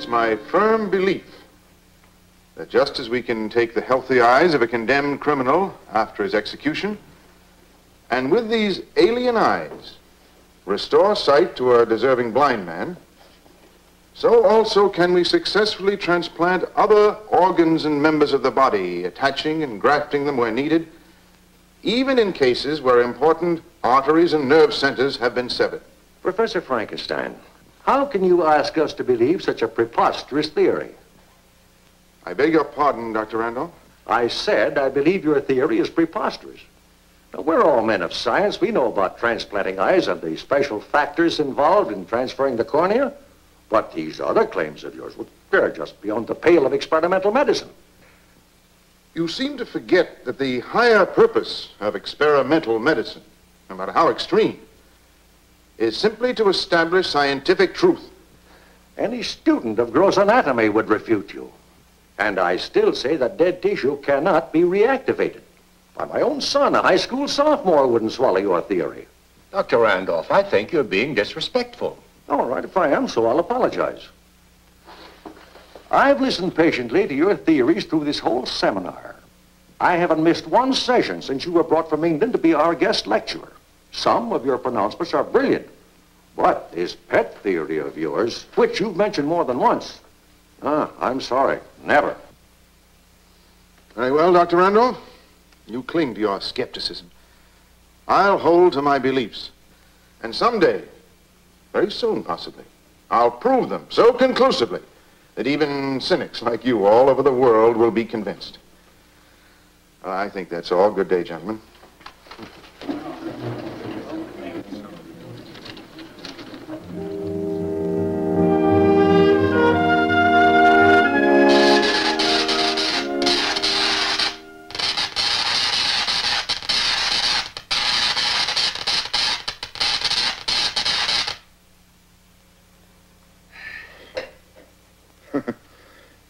It's my firm belief that just as we can take the healthy eyes of a condemned criminal after his execution, and with these alien eyes restore sight to a deserving blind man, so also can we successfully transplant other organs and members of the body, attaching and grafting them where needed, even in cases where important arteries and nerve centers have been severed. Professor Frankenstein, how can you ask us to believe such a preposterous theory? I beg your pardon, Dr. Randolph. I said I believe your theory is preposterous. Now, we're all men of science. We know about transplanting eyes and the special factors involved in transferring the cornea. But these other claims of yours, well, they're just beyond the pale of experimental medicine. You seem to forget that the higher purpose of experimental medicine, no matter how extreme, is simply to establish scientific truth. Any student of gross anatomy would refute you. And I still say that dead tissue cannot be reactivated. Why, my own son, a high school sophomore, wouldn't swallow your theory. Dr. Randolph, I think you're being disrespectful. All right, if I am so, I'll apologize. I've listened patiently to your theories through this whole seminar. I haven't missed one session since you were brought from England to be our guest lecturer. Some of your pronouncements are brilliant. But this pet theory of yours, which you've mentioned more than once, I'm sorry, never. Very well, Dr. Randolph. You cling to your skepticism. I'll hold to my beliefs. And someday, very soon possibly, I'll prove them so conclusively that even cynics like you all over the world will be convinced. I think that's all. Good day, gentlemen.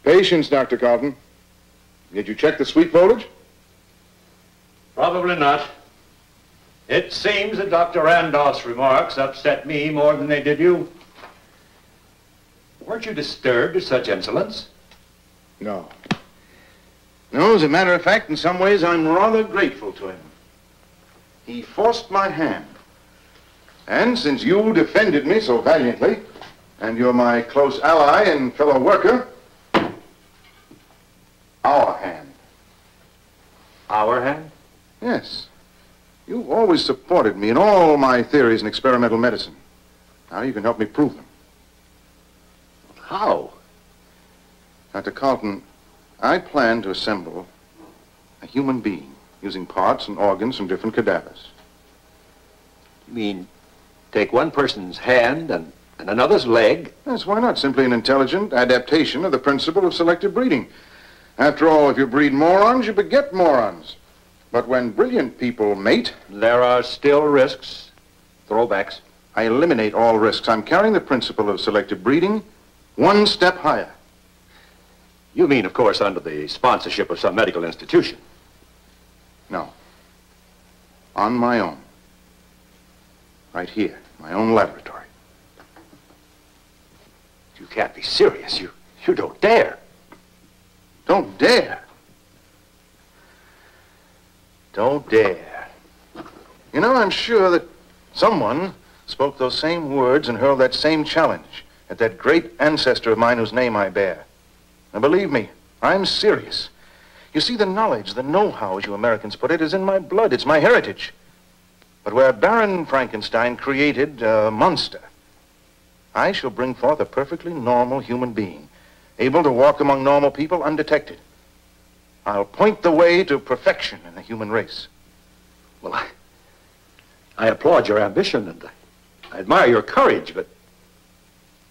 Patience, Dr. Carlton. Did you check the sweet foliage? Probably not. It seems that Dr. Randolph's remarks upset me more than they did you. Weren't you disturbed at such insolence? No. No, as a matter of fact, in some ways, I'm rather grateful to him. He forced my hand. And since you defended me so valiantly, and you're my close ally and fellow worker, our hand. Our hand? Yes. You've always supported me in all my theories in experimental medicine. Now you can help me prove them. How? Dr. Carlton, I plan to assemble a human being using parts and organs from different cadavers. You mean take one person's hand and another's leg? Yes, why not? Simply an intelligent adaptation of the principle of selective breeding. After all, if you breed morons, you beget morons. But when brilliant people mate... There are still risks, throwbacks. I eliminate all risks. I'm carrying the principle of selective breeding one step higher. You mean, of course, under the sponsorship of some medical institution? No. On my own. Right here, my own laboratory. You can't be serious. You don't dare. Don't dare. Don't dare. You know, I'm sure that someone spoke those same words and hurled that same challenge at that great ancestor of mine whose name I bear. Now, believe me, I'm serious. You see, the knowledge, the know-how, as you Americans put it, is in my blood. It's my heritage. But where Baron Frankenstein created a monster, I shall bring forth a perfectly normal human being, able to walk among normal people undetected. I'll point the way to perfection in the human race. Well, I applaud your ambition and I admire your courage, but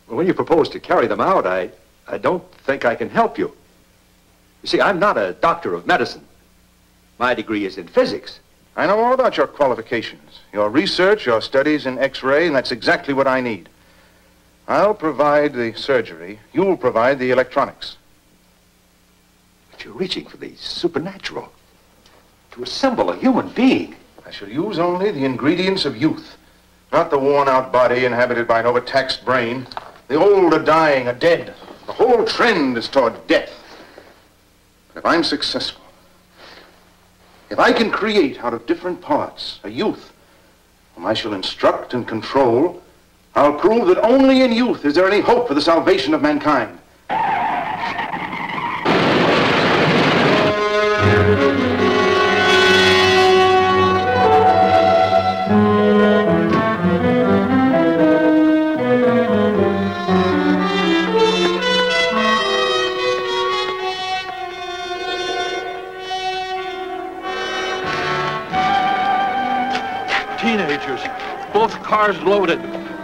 when you propose to carry them out, I don't think I can help you. You see, I'm not a doctor of medicine. My degree is in physics. I know all about your qualifications, your research, your studies in X-ray, and that's exactly what I need. I'll provide the surgery. You'll provide the electronics. But you're reaching for the supernatural. To assemble a human being. I shall use only the ingredients of youth, not the worn-out body inhabited by an overtaxed brain. The old are dying, are dead. The whole trend is toward death. But if I'm successful, if I can create out of different parts a youth whom I shall instruct and control, I'll prove that only in youth is there any hope for the salvation of mankind. Teenagers, both cars loaded.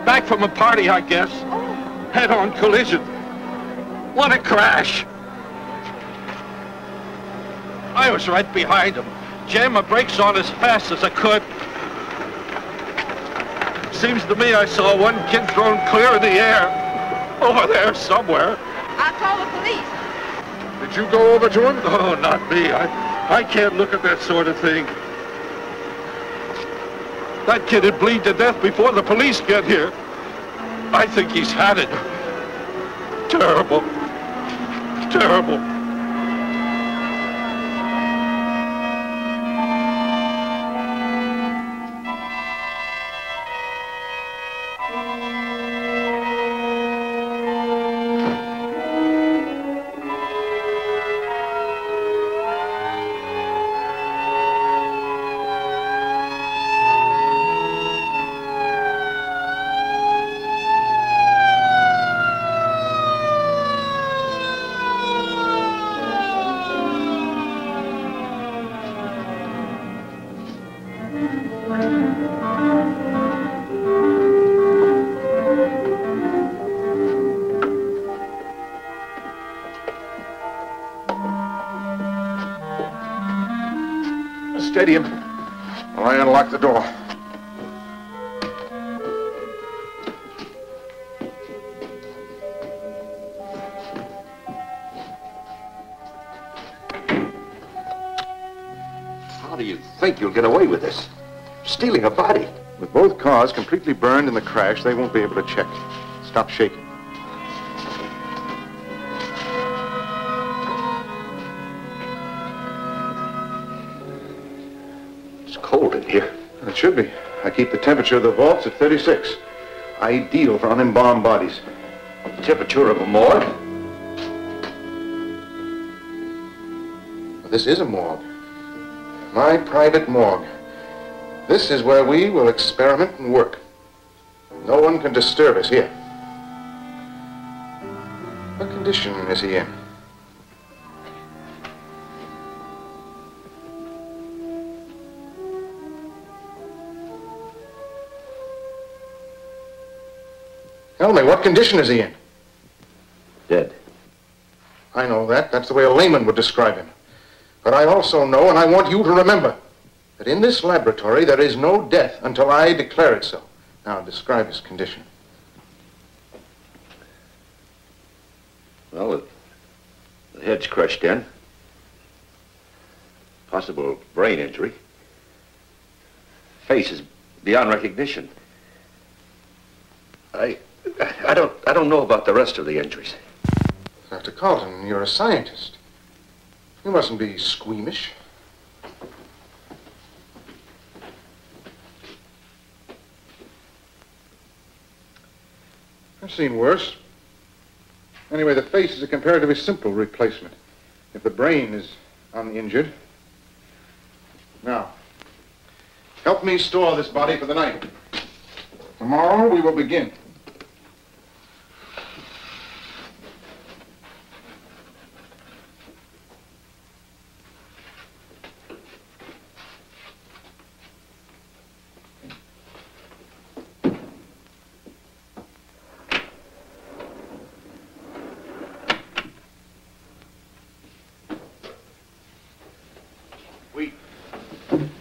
Back from a party, I guess. Head-on collision. What a crash. I was right behind them. Jammed my brakes on as fast as I could. Seems to me I saw one kid thrown clear in the air. Over there somewhere. I'll call the police. Did you go over to him? Oh, not me. I can't look at that sort of thing. That kid would bleed to death before the police get here. I think he's had it. Terrible. Terrible. Steady him while I unlock the door. How do you think you'll get away with this? Stealing a body. With both cars completely burned in the crash, they won't be able to check. Stop shaking. Cold in here. It should be. I keep the temperature of the vaults at 36. Ideal for unembalmed bodies. Temperature of a morgue? This is a morgue. My private morgue. This is where we will experiment and work. No one can disturb us here. What condition is he in? Tell me, what condition is he in? Dead. I know that. That's the way a layman would describe him. But I also know, and I want you to remember, that in this laboratory there is no death until I declare it so. Now, describe his condition. Well, the head's crushed in. Possible brain injury. Face is beyond recognition. I don't know about the rest of the injuries. Dr. Carlton, you're a scientist. You mustn't be squeamish. I've seen worse. Anyway, the face is a comparatively simple replacement. If the brain is uninjured. Now, Help me store this body for the night. Tomorrow we will begin.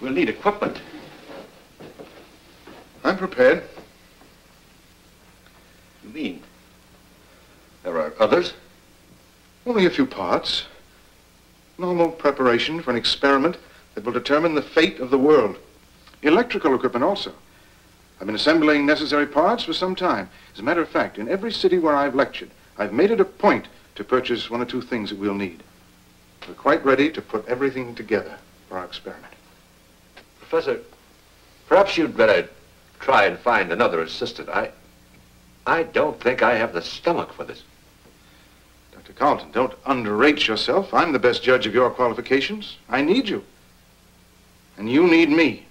We'll need equipment. I'm prepared. You mean there are others? Only a few parts. Normal preparation for an experiment that will determine the fate of the world. Electrical equipment also. I've been assembling necessary parts for some time. As a matter of fact, in every city where I've lectured, I've made it a point to purchase one or two things that we'll need. We're quite ready to put everything together for our experiment. Professor, perhaps you'd better try and find another assistant. I don't think I have the stomach for this. Dr. Carlton, don't underrate yourself. I'm the best judge of your qualifications. I need you. And you need me.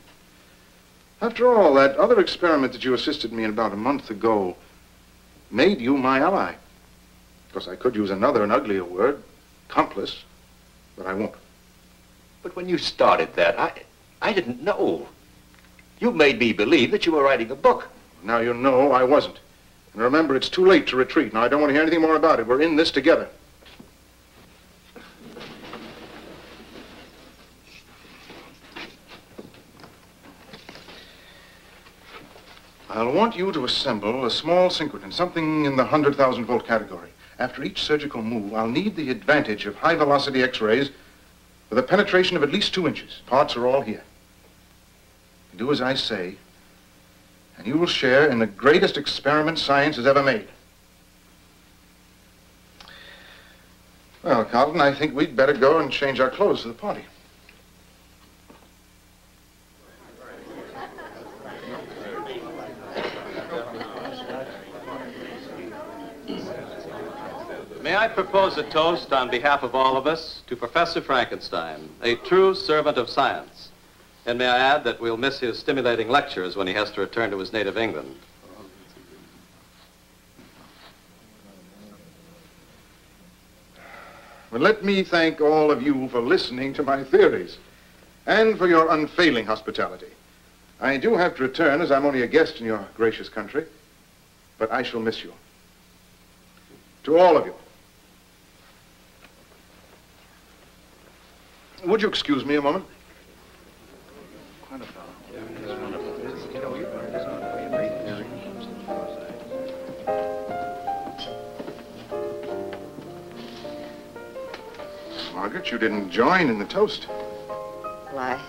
After all, that other experiment that you assisted me in about a month ago made you my ally. Of course, I could use another and uglier word, accomplice, but I won't. But when you started that, I didn't know. You made me believe that you were writing a book. Now you know I wasn't. And remember, it's too late to retreat. Now, I don't want to hear anything more about it. We're in this together. I'll want you to assemble a small synchrotron, something in the 100,000 volt category. After each surgical move, I'll need the advantage of high-velocity X-rays with a penetration of at least 2 inches. Parts are all here. Do as I say, and you will share in the greatest experiment science has ever made. Well, Carlton, I think we'd better go and change our clothes for the party. May I propose a toast on behalf of all of us to Professor Frankenstein, a true servant of science. And may I add that we'll miss his stimulating lectures when he has to return to his native England. Well, let me thank all of you for listening to my theories and for your unfailing hospitality. I do have to return as I'm only a guest in your gracious country, but I shall miss you. To all of you. Would you excuse me a moment? Margaret, you didn't join in the toast. Well,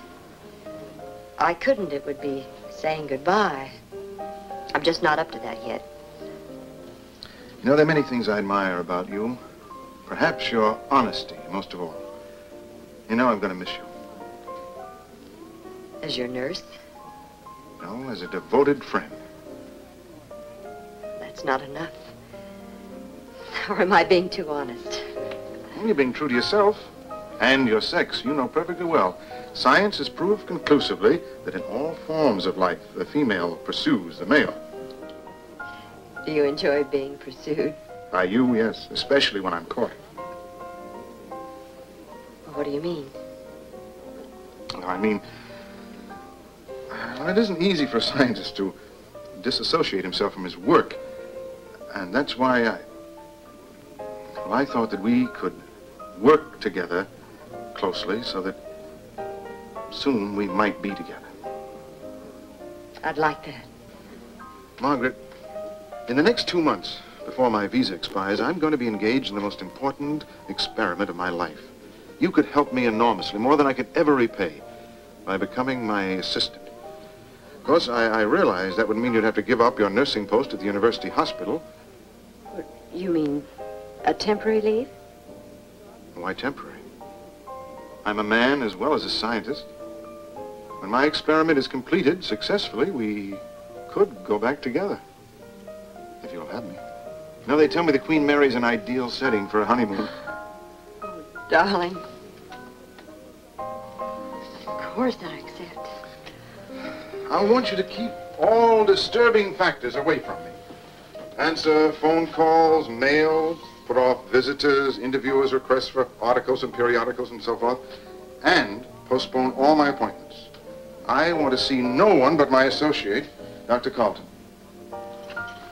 I couldn't. It would be saying goodbye. I'm just not up to that yet. You know, there are many things I admire about you. Perhaps your honesty, most of all. You know I'm going to miss you. As your nurse? No, as a devoted friend. That's not enough. Or am I being too honest? Well, you're being true to yourself and your sex. You know perfectly well. Science has proved conclusively that in all forms of life, the female pursues the male. Do you enjoy being pursued? By you, yes, especially when I'm caught. What do you mean? I mean, it isn't easy for a scientist to disassociate himself from his work. And that's why I thought that we could work together closely so that soon we might be together. I'd like that. Margaret, in the next 2 months, before my visa expires, I'm going to be engaged in the most important experiment of my life. You could help me enormously, more than I could ever repay, by becoming my assistant. Of course, I realize that would mean you'd have to give up your nursing post at the university hospital. You mean a temporary leave? Why temporary? I'm a man as well as a scientist. When my experiment is completed successfully, we could go back together, if you'll have me. You know, they tell me the Queen Mary's an ideal setting for a honeymoon. Oh, darling. Of course I accept. I want you to keep all disturbing factors away from me. Answer phone calls, mail, put off visitors, interviewers' requests for articles and periodicals and so forth, and postpone all my appointments. I want to see no one but my associate, Dr. Carlton.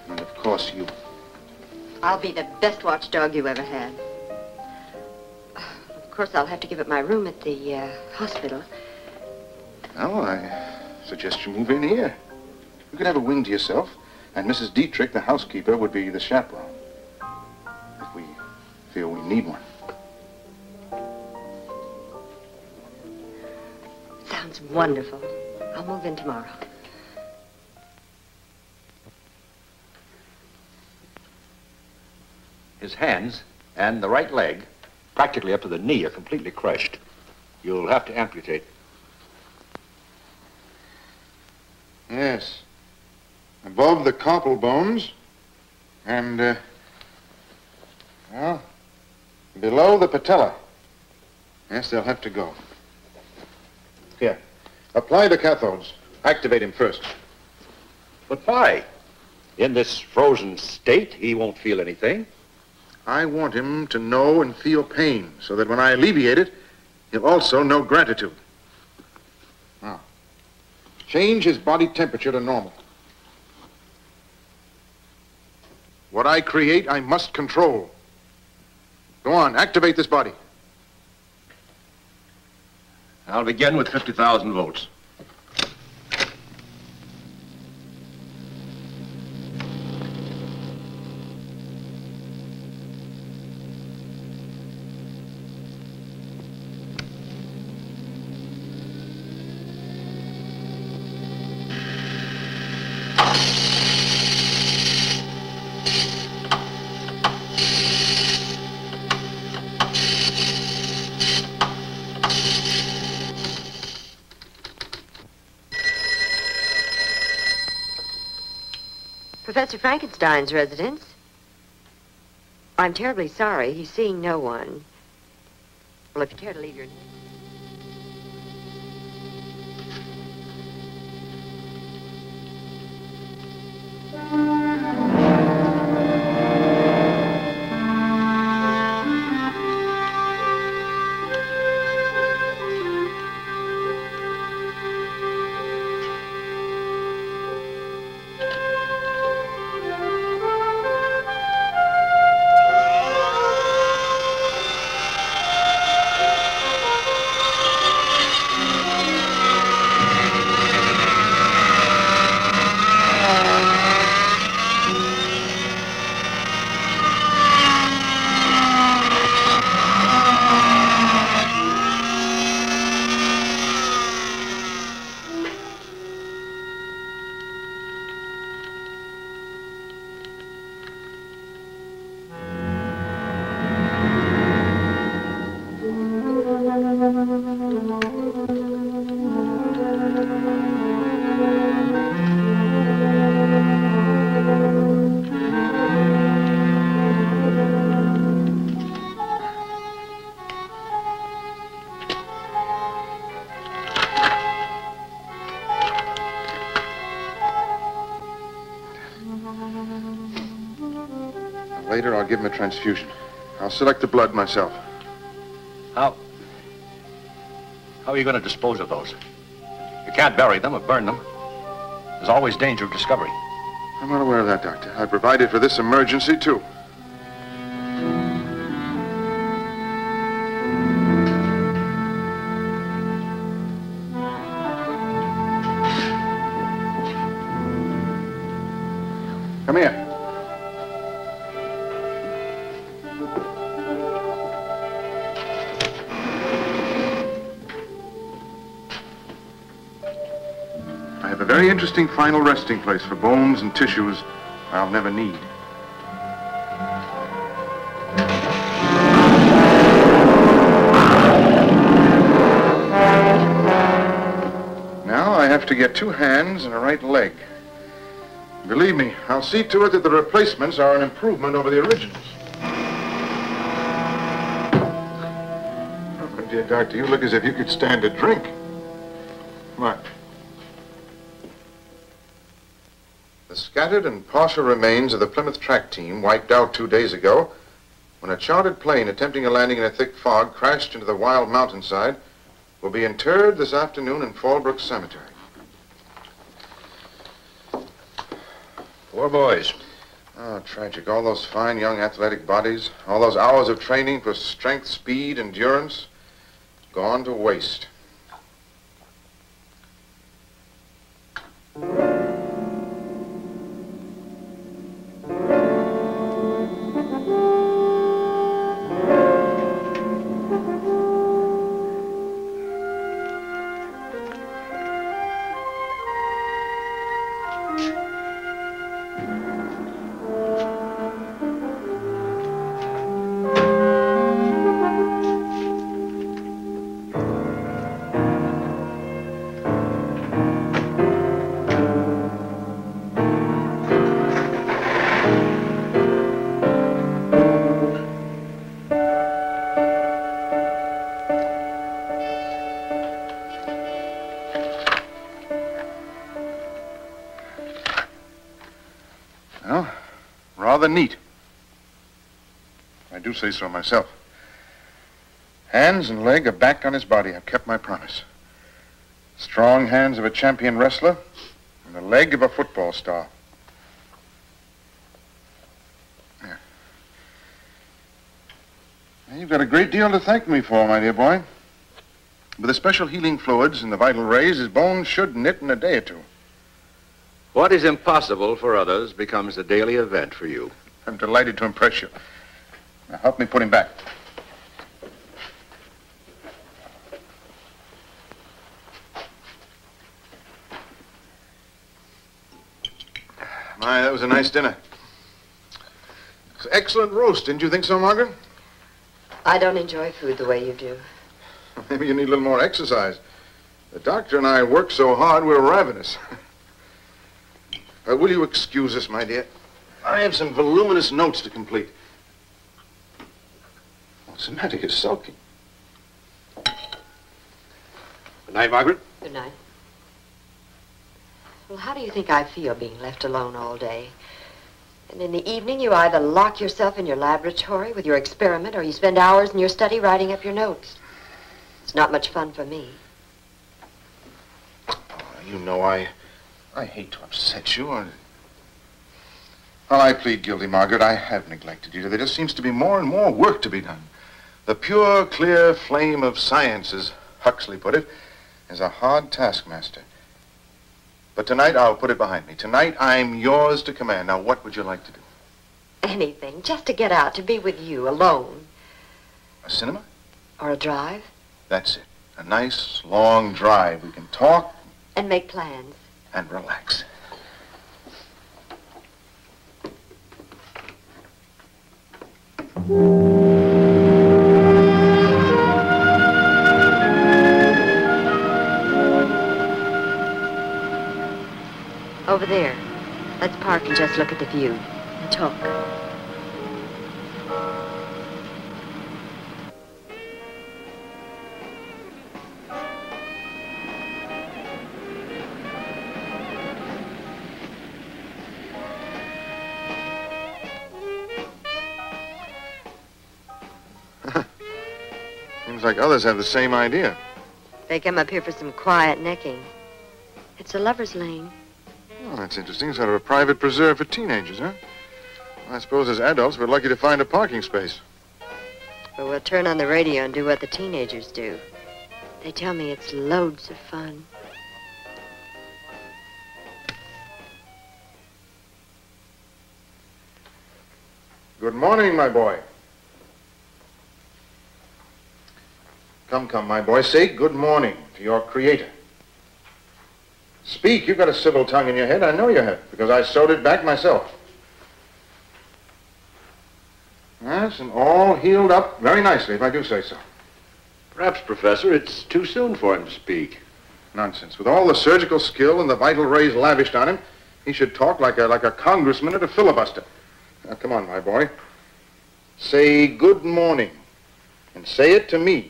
And of course, you. I'll be the best watchdog you ever had. Of course, I'll have to give up my room at the hospital. Well, I suggest you move in here. You could have a wing to yourself, and Mrs. Dietrich, the housekeeper, would be the chaperone. If we feel we need one. Sounds wonderful. I'll move in tomorrow. His hands and the right leg, practically up to the knee, are completely crushed. You'll have to amputate. Yes. Above the carpal bones and, well, below the patella. Yes, they'll have to go. Here, apply the cathodes. Activate him first. But why? In this frozen state, he won't feel anything. I want him to know and feel pain so that when I alleviate it, he'll also know gratitude. Now, change his body temperature to normal. What I create, I must control. Go on, activate this body. I'll begin with 50,000 volts. Professor Frankenstein's residence. I'm terribly sorry. He's seeing no one. Well, if you care to leave your name. Later, I'll give him a transfusion. I'll select the blood myself. How are you going to dispose of those? You can't bury them or burn them. There's always danger of discovery. I'm well aware of that, Doctor. I provided for this emergency, too. Come here. I have a very interesting final resting place for bones and tissues I'll never need. Now I have to get 2 hands and a right leg. Believe me, I'll see to it that the replacements are an improvement over the originals. Oh, my dear doctor, you look as if you could stand a drink. Come on. scattered and partial remains of the Plymouth track team wiped out 2 days ago when a chartered plane attempting a landing in a thick fog crashed into the wild mountainside will be interred this afternoon in Fallbrook Cemetery. Poor boys. Oh, tragic. All those fine young athletic bodies, all those hours of training for strength, speed, endurance, gone to waste. Well, rather neat. I do say so myself. Hands and leg are back on his body. I've kept my promise. Strong hands of a champion wrestler and the leg of a football star. There. Now, you've got a great deal to thank me for, my dear boy. With the special healing fluids and the vital rays, his bones should knit in a day or two. What is impossible for others becomes a daily event for you. I'm delighted to impress you. Now, help me put him back. My, that was a nice dinner. It's excellent roast, didn't you think so, Margaret? I don't enjoy food the way you do. Maybe you need a little more exercise. The doctor and I work so hard, we're ravenous. Will you excuse us, my dear? I have some voluminous notes to complete. What's the matter? You're sulking. Good night, Margaret. Good night. Well, how do you think I feel being left alone all day? And in the evening, you either lock yourself in your laboratory with your experiment or you spend hours in your study writing up your notes. It's not much fun for me. Oh, you know, I hate to upset you. Well, I plead guilty, Margaret. I have neglected you. There just seems to be more and more work to be done. The pure, clear flame of science, as Huxley put it, is a hard taskmaster. But tonight, I'll put it behind me. Tonight, I'm yours to command. Now, what would you like to do? Anything, just to get out, to be with you, alone. A cinema? Or a drive. That's it. A nice, long drive. We can talk. And make plans. And relax. Over there. Let's park and just look at the view and talk. Seems like others have the same idea. They come up here for some quiet necking. It's a lover's lane. Oh, that's interesting. Sort of a private preserve for teenagers, huh? I suppose as adults, we're lucky to find a parking space. But we'll turn on the radio and do what the teenagers do. They tell me it's loads of fun. Good morning, my boy. Come, my boy. Say good morning to your creator. Speak. You've got a civil tongue in your head. I know you have, because I sewed it back myself. Yes, and all healed up very nicely, if I do say so. Perhaps, Professor, it's too soon for him to speak. Nonsense. With all the surgical skill and the vital rays lavished on him, he should talk like a congressman at a filibuster. Now, come on, my boy. Say good morning, and say it to me.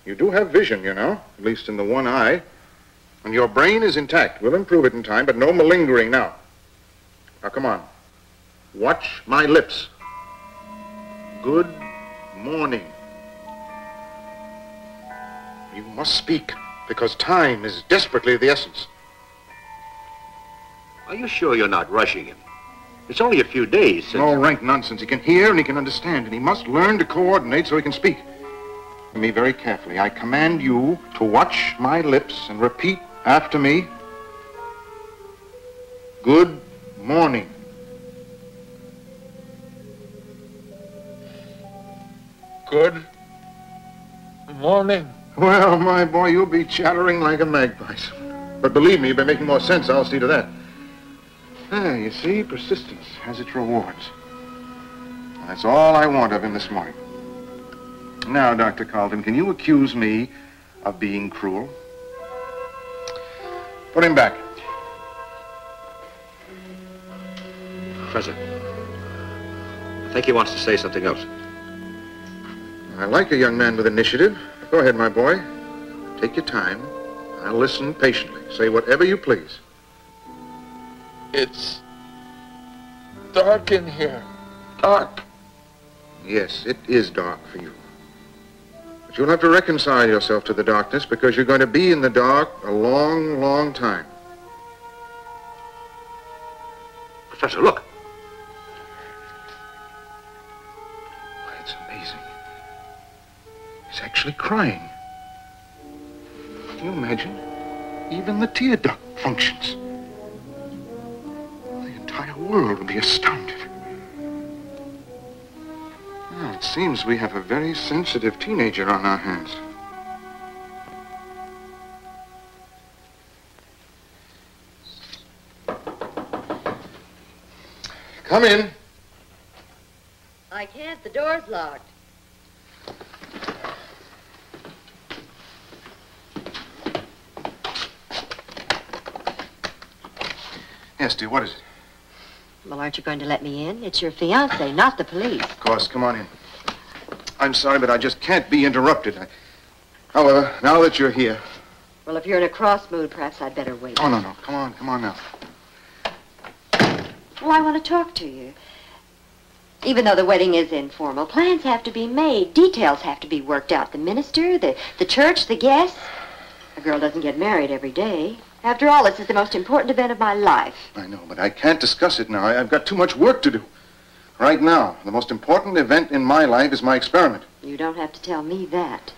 You do have vision, you know, at least in the one eye. And your brain is intact. We'll improve it in time, but no malingering now. Now, come on. Watch my lips. Good morning. You must speak, because time is desperately of the essence. Are you sure you're not rushing him? It's only a few days since... No rank nonsense. He can hear and he can understand, and he must learn to coordinate so he can speak. Hear me very carefully. I command you to watch my lips and repeat after me. Good morning. Good morning. Well, my boy, you'll be chattering like a magpie. But believe me, you'll be making more sense. I'll see to that. Ah, you see, persistence has its rewards. And that's all I want of him this morning. Now, Dr. Carlton, can you accuse me of being cruel? Put him back. Professor, I think he wants to say something else. I like a young man with initiative. Go ahead, my boy. Take your time. I'll listen patiently. Say whatever you please. It's dark in here. Dark. Yes, it is dark for you. But you'll have to reconcile yourself to the darkness because you're going to be in the dark a long, long time. Professor, look. It's amazing. He's actually crying. Can you imagine? Even the tear duct functions. The entire world will be astounded. Well, it seems we have a very sensitive teenager on our hands. Come in. I can't. The door's locked. Yes, dear, what is it? Well, aren't you going to let me in? It's your fiancé, not the police. Of course, come on in. I'm sorry, but I just can't be interrupted. However, now that you're here... Well, if you're in a cross mood, perhaps I'd better wait. Oh, no. Come on now. Well, I want to talk to you. Even though the wedding is informal, plans have to be made. Details have to be worked out. The minister, the church, the guests. A girl doesn't get married every day. After all, this is the most important event of my life. I know, but I can't discuss it now. I've got too much work to do. Right now, the most important event in my life is my experiment. You don't have to tell me that.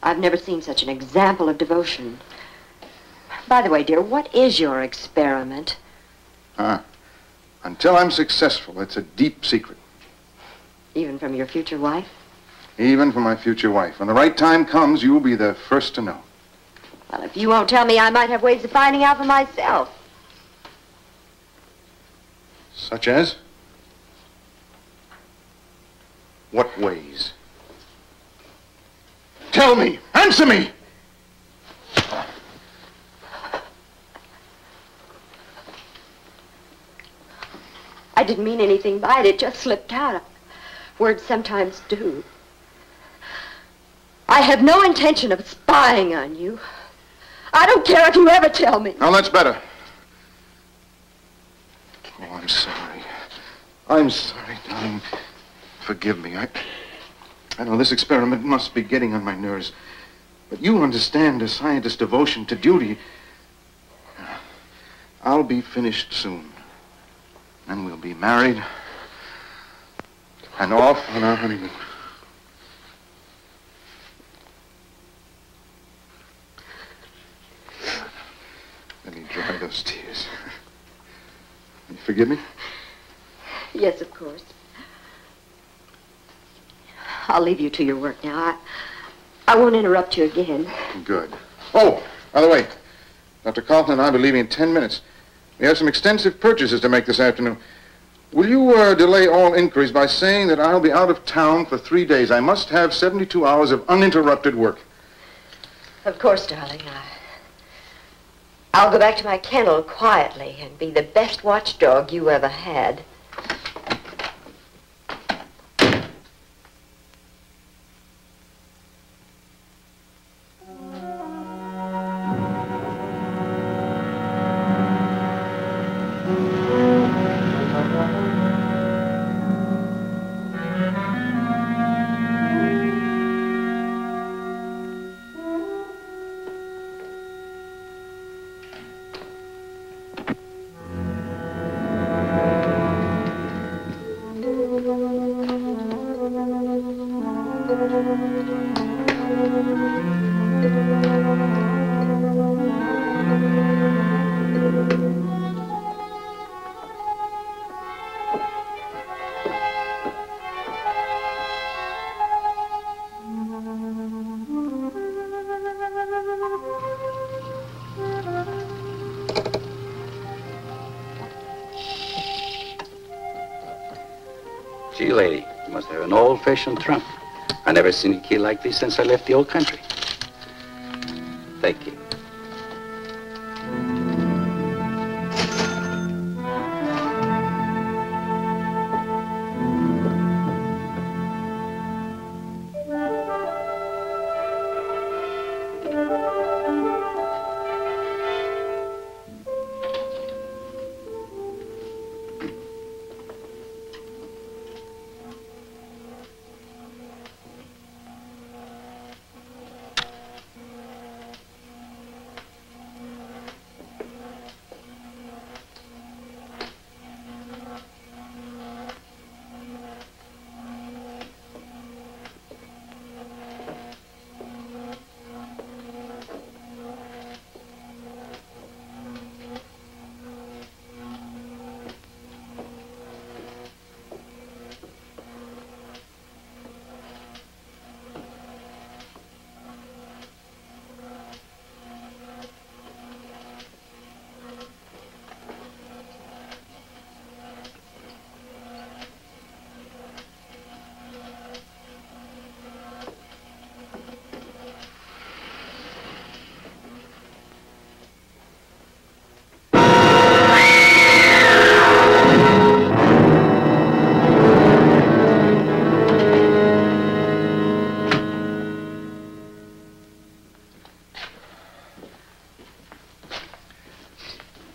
I've never seen such an example of devotion. By the way, dear, what is your experiment? Until I'm successful, it's a deep secret. Even from your future wife? Even from my future wife. When the right time comes, you'll be the first to know. Well, if you won't tell me, I might have ways of finding out for myself. Such as? What ways? Tell me! Answer me! I didn't mean anything by it. It just slipped out. Words sometimes do. I have no intention of spying on you. I don't care if you ever tell me. Now, that's better. Oh, I'm sorry. I'm sorry, darling. Forgive me. I know this experiment must be getting on my nerves. But you understand a scientist's devotion to duty. I'll be finished soon. And we'll be married and off on our honeymoon. Let me dry those tears. You forgive me? Yes, of course. I'll leave you to your work now. I won't interrupt you again. Good. Oh, by the way, Dr. Carlton and I will be leaving in 10 minutes. We have some extensive purchases to make this afternoon. Will you delay all inquiries by saying that I'll be out of town for 3 days? I must have 72 hours of uninterrupted work. Of course, darling. I'll go back to my kennel quietly and be the best watchdog you ever had. Gee, lady, you must have an old-fashioned trunk. I never seen a key like this since I left the old country. Thank you.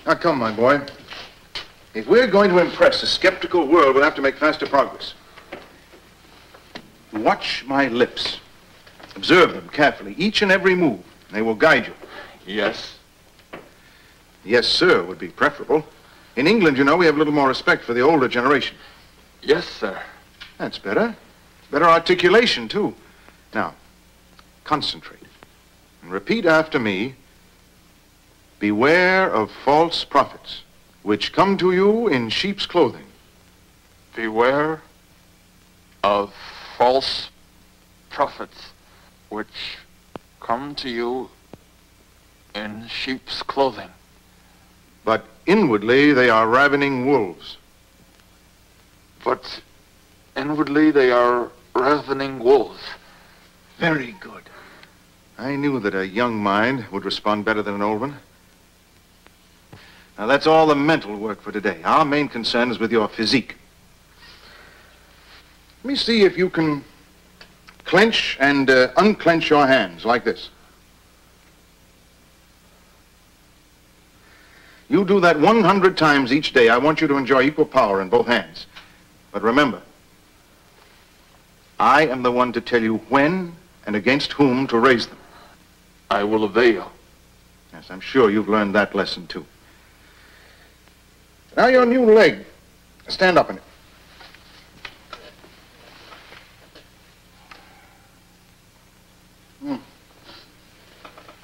Now, come, my boy. If we're going to impress a skeptical world, we'll have to make faster progress. Watch my lips. Observe them carefully, each and every move. They will guide you. Yes. Yes, sir, would be preferable. In England, you know, we have a little more respect for the older generation. Yes, sir. That's better. Better articulation, too. Now, concentrate. And repeat after me. Beware of false prophets, which come to you in sheep's clothing. Beware of false prophets, which come to you in sheep's clothing. But inwardly they are ravening wolves. But inwardly they are ravening wolves. Very good. I knew that a young mind would respond better than an old one. Now, that's all the mental work for today. Our main concern is with your physique. Let me see if you can clench and unclench your hands like this. You do that 100 times each day. I want you to enjoy equal power in both hands. But remember, I am the one to tell you when and against whom to raise them. I will obey you. Yes, I'm sure you've learned that lesson, too. Now your new leg. Stand up in it.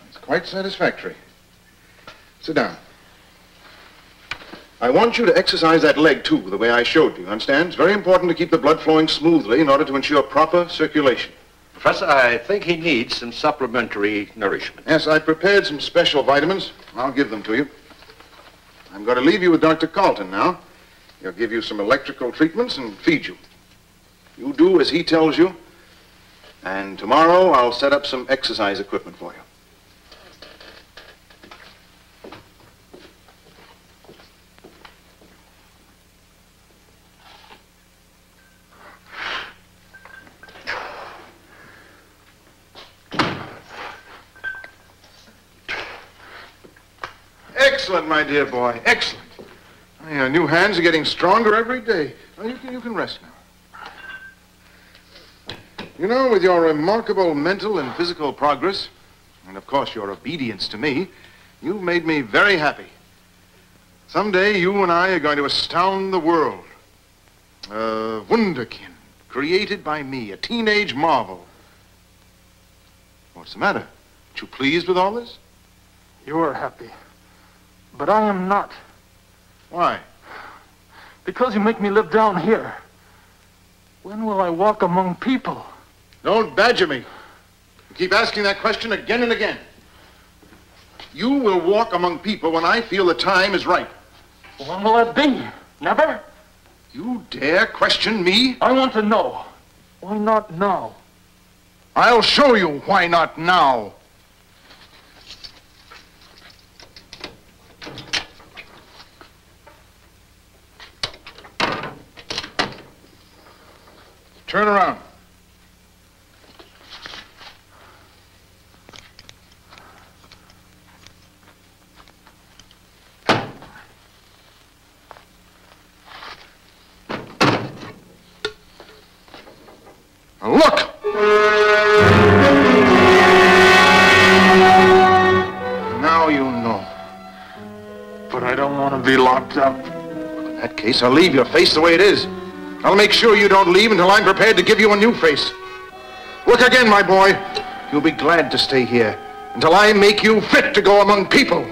It's quite satisfactory. Sit down. I want you to exercise that leg, too, the way I showed you. Understand? It's very important to keep the blood flowing smoothly in order to ensure proper circulation. Professor, I think he needs some supplementary nourishment. Yes, I prepared some special vitamins. I'll give them to you. I'm going to leave you with Dr. Carlton now. He'll give you some electrical treatments and feed you. You do as he tells you, and tomorrow I'll set up some exercise equipment for you. Excellent, my dear boy. Excellent. Your new hands are getting stronger every day. Well, you can rest now. You know, with your remarkable mental and physical progress, and of course your obedience to me, you've made me very happy. Someday you and I are going to astound the world. A wunderkind, created by me, a teenage marvel. What's the matter? Aren't you pleased with all this? You are happy. But I am not. Why? Because you make me live down here. When will I walk among people? Don't badger me. You keep asking that question again and again. You will walk among people when I feel the time is right. When will it be? Never? You dare question me? I want to know. Why not now? I'll show you why not now. Turn around. Now look! Now you know. But I don't want to be locked up. In that case, I'll leave your face the way it is. I'll make sure you don't leave until I'm prepared to give you a new face. Look again, my boy. You'll be glad to stay here until I make you fit to go among people.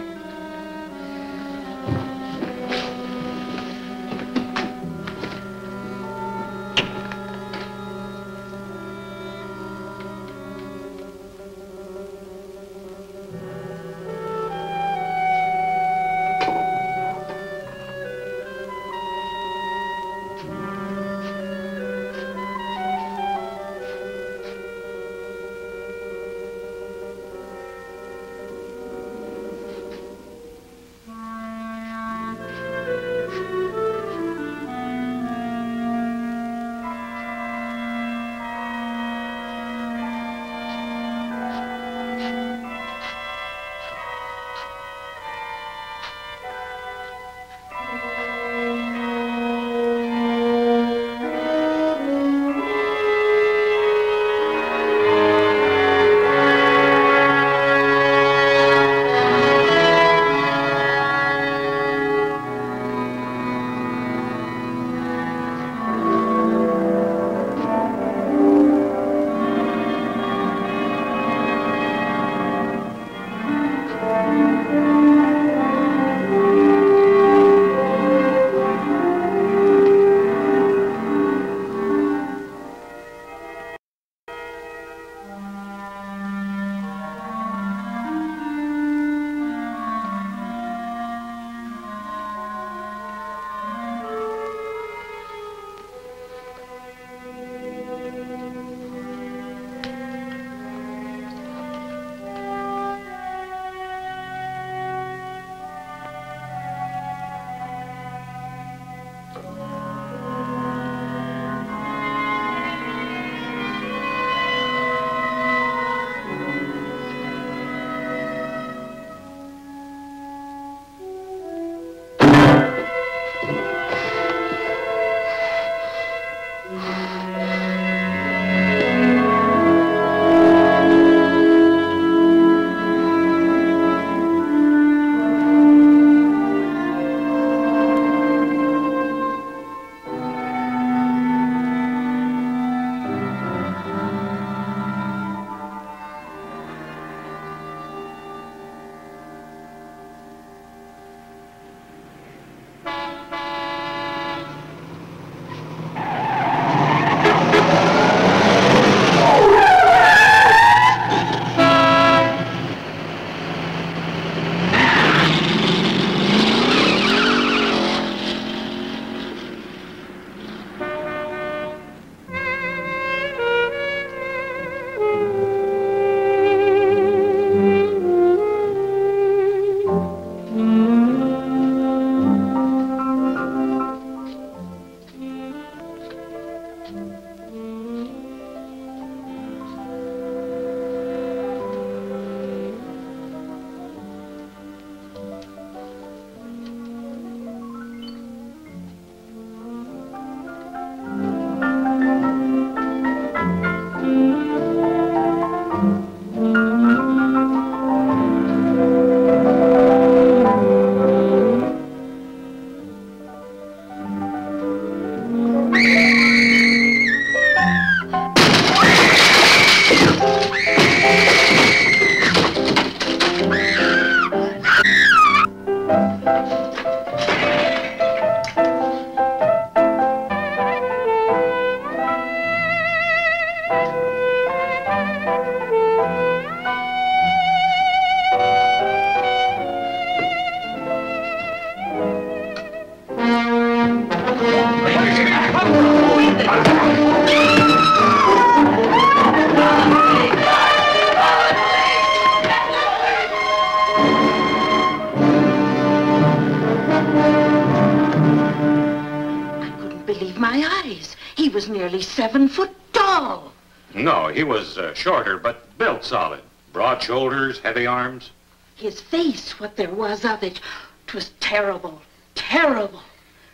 my eyes. He was nearly 7 foot tall. No, he was shorter, but built solid. Broad shoulders, heavy arms. His face, what there was of it, 'twas terrible, terrible.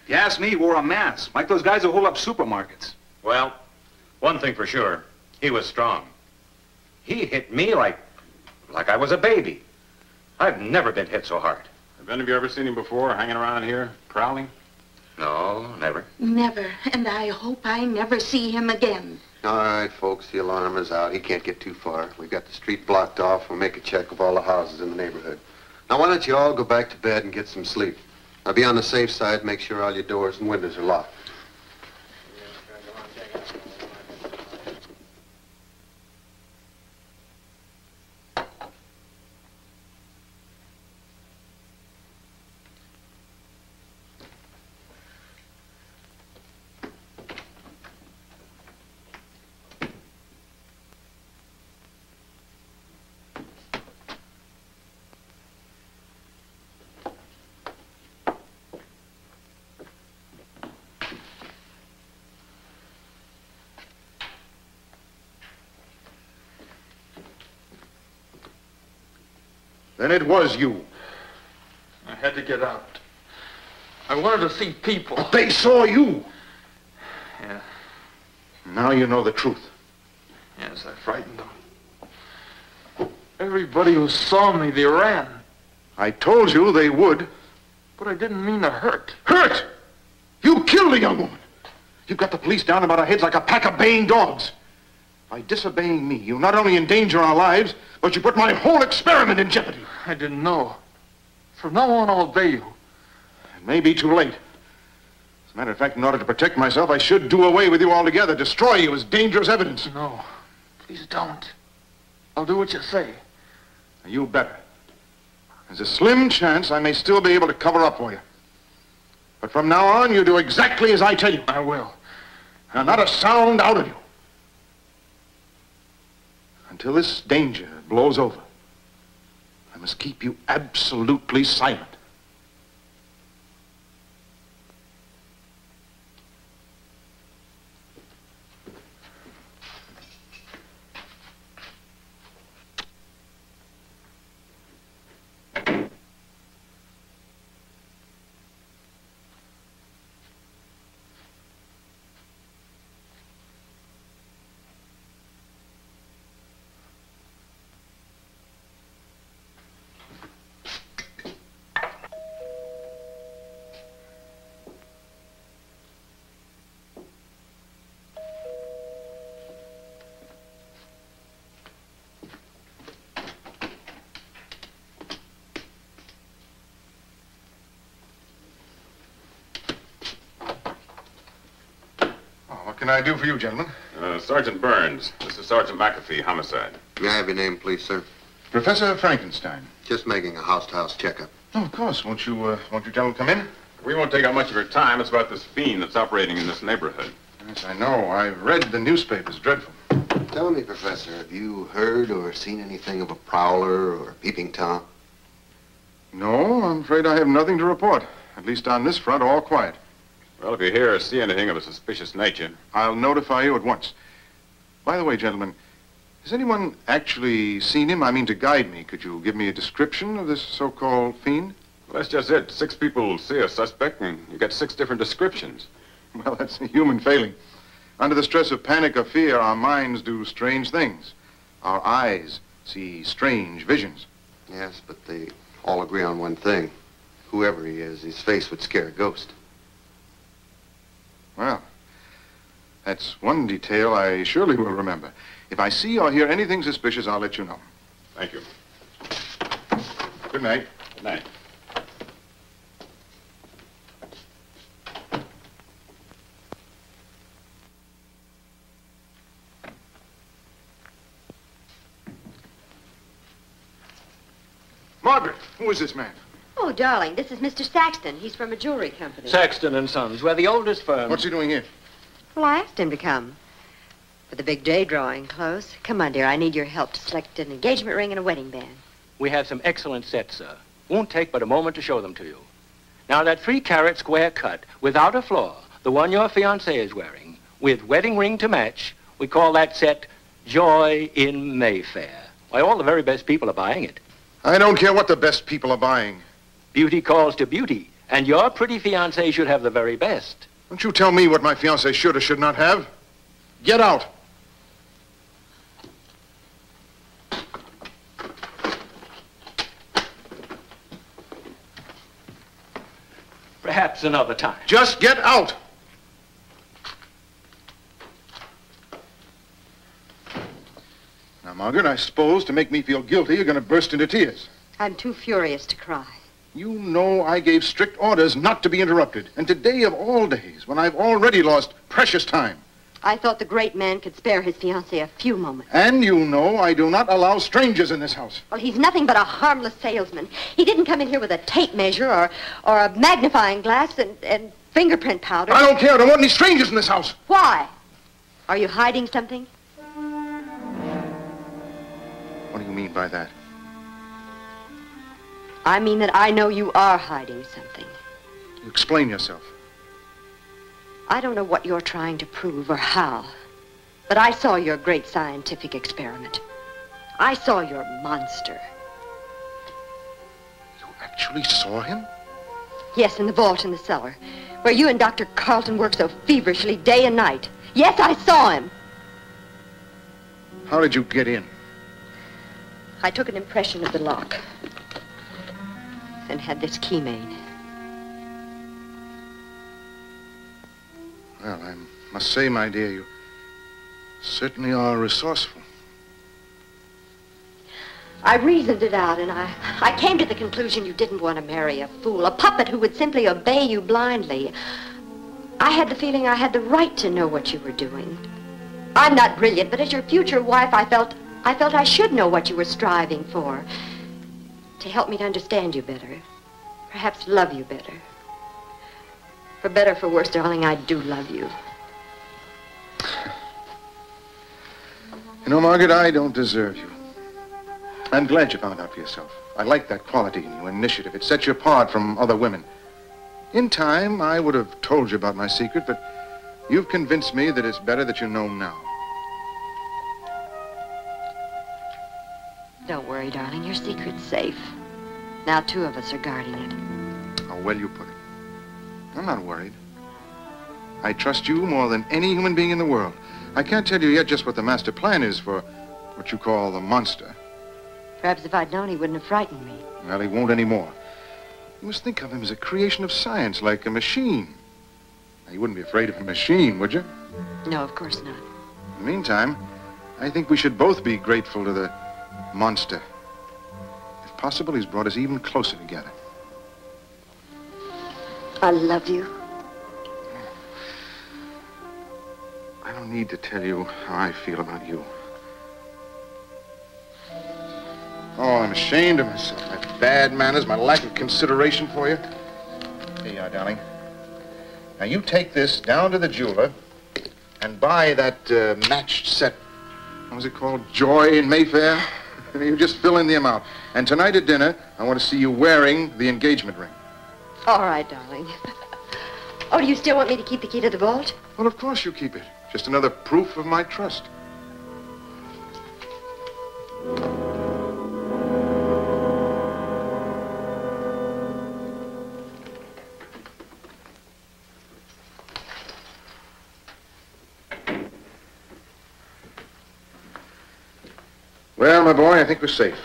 If you ask me, he wore a mask, like those guys who hold up supermarkets. Well, one thing for sure, he was strong. He hit me like I was a baby. I've never been hit so hard. Have any of you ever seen him before, hanging around here, prowling? No, never. Never, and I hope I never see him again. All right, folks, the alarm is out. He can't get too far. We've got the street blocked off. We'll make a check of all the houses in the neighborhood. Now, why don't you all go back to bed and get some sleep? Now, be on the safe side. Make sure all your doors and windows are locked. Then it was you. I had to get out. I wanted to see people. But they saw you. Yeah. Now you know the truth. Yes, I frightened them. Everybody who saw me, they ran. I told you they would. But I didn't mean to hurt. Hurt? You killed a young woman. You've got the police down about our heads like a pack of baying dogs. By disobeying me, you not only endanger our lives, but you put my whole experiment in jeopardy. I didn't know. From now on, I'll obey you. It may be too late. As a matter of fact, in order to protect myself, I should do away with you altogether, destroy you as dangerous evidence. No, please don't. I'll do what you say. You better. There's a slim chance I may still be able to cover up for you. But from now on, you do exactly as I tell you. I will. Now, not a sound out of you. Until this danger blows over, I must keep you absolutely silent. What can I do for you, gentlemen? Sergeant Burns. This is Sergeant McAfee, homicide. May I have your name, please, sir? Professor Frankenstein. Just making a house-to-house checkup. Oh, of course. Won't you gentlemen come in? We won't take up much of your time. It's about this fiend that's operating in this neighborhood. Yes, I know. I've read the newspapers. Dreadful. Tell me, Professor, have you heard or seen anything of a prowler or a peeping Tom? No, I'm afraid I have nothing to report. At least on this front, all quiet. Well, if you hear or see anything of a suspicious nature... I'll notify you at once. By the way, gentlemen, has anyone actually seen him? I mean, to guide me. Could you give me a description of this so-called fiend? Well, that's just it. 6 people see a suspect, and you get 6 different descriptions. Well, that's a human failing. Under the stress of panic or fear, our minds do strange things. Our eyes see strange visions. Yes, but they all agree on one thing. Whoever he is, his face would scare a ghost. Well, that's one detail I surely will remember. If I see or hear anything suspicious, I'll let you know. Thank you. Good night. Good night. Margaret, who is this man? Oh, darling, this is Mr. Saxton. He's from a jewelry company. Saxton and Sons. We're the oldest firm. What's he doing here? Well, I asked him to come. With the big day drawing close. Come on, dear. I need your help to select an engagement ring and a wedding band. We have some excellent sets, sir. Won't take but a moment to show them to you. Now, that 3-carat square cut, without a flaw, the one your fiancée is wearing, with wedding ring to match, we call that set Joy in Mayfair. Why, all the very best people are buying it. I don't care what the best people are buying. Beauty calls to beauty, and your pretty fiancée should have the very best. Don't you tell me what my fiancée should or should not have. Get out. Perhaps another time. Just get out. Now, Margaret, I suppose to make me feel guilty, you're going to burst into tears. I'm too furious to cry. You know I gave strict orders not to be interrupted. And today of all days, when I've already lost precious time. I thought the great man could spare his fiancée a few moments. And you know I do not allow strangers in this house. Well, he's nothing but a harmless salesman. He didn't come in here with a tape measure or a magnifying glass and fingerprint powder. I don't care. I don't want any strangers in this house. Why? Are you hiding something? What do you mean by that? I mean that I know you are hiding something. You explain yourself. I don't know what you're trying to prove or how, but I saw your great scientific experiment. I saw your monster. You actually saw him? Yes, in the vault in the cellar, where you and Dr. Carlton work so feverishly day and night. Yes, I saw him. How did you get in? I took an impression of the lock and had this key made. Well, I must say, my dear, you certainly are resourceful. I reasoned it out, and I came to the conclusion you didn't want to marry a fool, a puppet who would simply obey you blindly. I had the feeling I had the right to know what you were doing. I'm not brilliant, but as your future wife, I felt I should know what you were striving for. To help me to understand you better. Perhaps love you better. For better or for worse, darling, I do love you. You know, Margaret, I don't deserve you. I'm glad you found out for yourself. I like that quality in you, initiative. It sets you apart from other women. In time, I would have told you about my secret, but you've convinced me that it's better that you know now. Don't worry, darling. Your secret's safe. Now 2 of us are guarding it. How well you put it. I'm not worried. I trust you more than any human being in the world. I can't tell you yet just what the master plan is for what you call the monster. Perhaps if I'd known, he wouldn't have frightened me. Well, he won't anymore. You must think of him as a creation of science, like a machine. Now, you wouldn't be afraid of a machine, would you? No, of course not. In the meantime, I think we should both be grateful to the monster. If possible, he's brought us even closer together. I love you. I don't need to tell you how I feel about you. Oh, I'm ashamed of myself. My bad manners, my lack of consideration for you. Here you are, darling. Now, you take this down to the jeweler and buy that matched set. What was it called? Joy in Mayfair? You just fill in the amount. And tonight at dinner, I want to see you wearing the engagement ring. All right, darling. Oh, do you still want me to keep the key to the vault? Well, of course you keep it. Just another proof of my trust. Well, my boy, I think we're safe.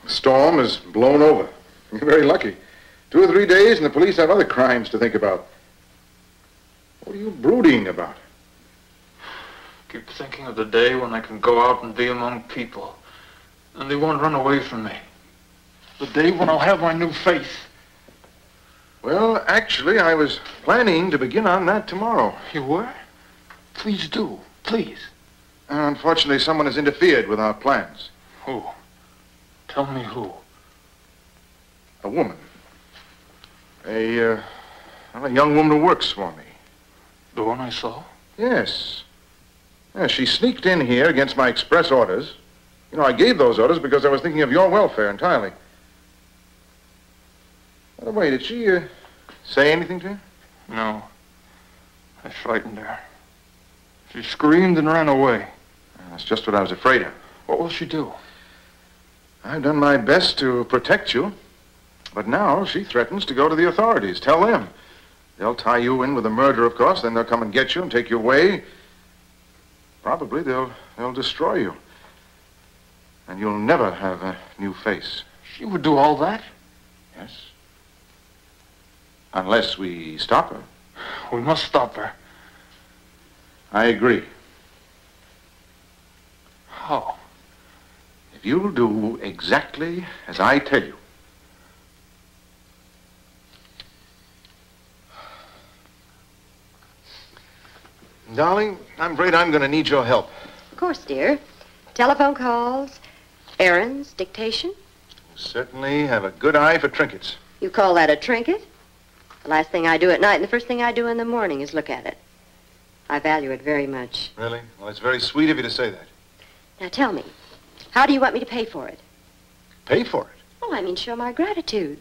The storm is blown over. You're very lucky. 2 or 3 days and the police have other crimes to think about. What are you brooding about? Keep thinking of the day when I can go out and be among people, and they won't run away from me. The day when I'll have my new faith. Well, actually, I was planning to begin on that tomorrow. You were? Please do. Please. Unfortunately, someone has interfered with our plans. Who? Tell me who. A woman. A young woman who works for me. The one I saw? Yes. Yeah, she sneaked in here against my express orders. You know, I gave those orders because I was thinking of your welfare entirely. By the way, did she say anything to you? No. I frightened her. She screamed and ran away. That's just what I was afraid of. What will she do? I've done my best to protect you, but now she threatens to go to the authorities. Tell them. They'll tie you in with a murder, of course, then they'll come and get you and take you away. Probably they'll destroy you. And you'll never have a new face. She would do all that? Yes. Unless we stop her. We must stop her. I agree. How? If you'll do exactly as I tell you. Darling, I'm afraid I'm going to need your help. Of course, dear. Telephone calls, errands, dictation. You certainly have a good eye for trinkets. You call that a trinket? The last thing I do at night and the first thing I do in the morning is look at it. I value it very much. Really? Well, it's very sweet of you to say that. Now tell me, how do you want me to pay for it? Pay for it? Oh, I mean show my gratitude.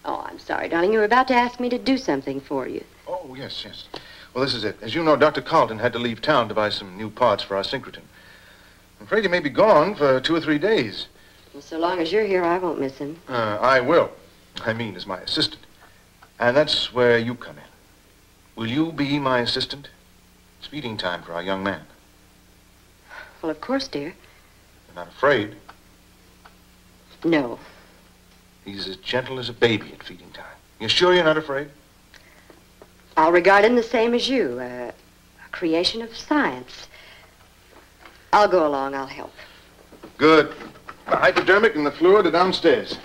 Oh, I'm sorry, darling. You were about to ask me to do something for you. Oh, yes, yes. Well, this is it. As you know, Dr. Carlton had to leave town to buy some new parts for our synchrotron. I'm afraid he may be gone for 2 or 3 days. Well, so long as you're here, I won't miss him. I will. I mean, as my assistant. And that's where you come in. Will you be my assistant? It's feeding time for our young man. Well, of course, dear. You're not afraid? No. He's as gentle as a baby at feeding time. You're sure you're not afraid? I'll regard him the same as you, a creation of science. I'll go along. I'll help. Good. The hypodermic and the fluid are downstairs.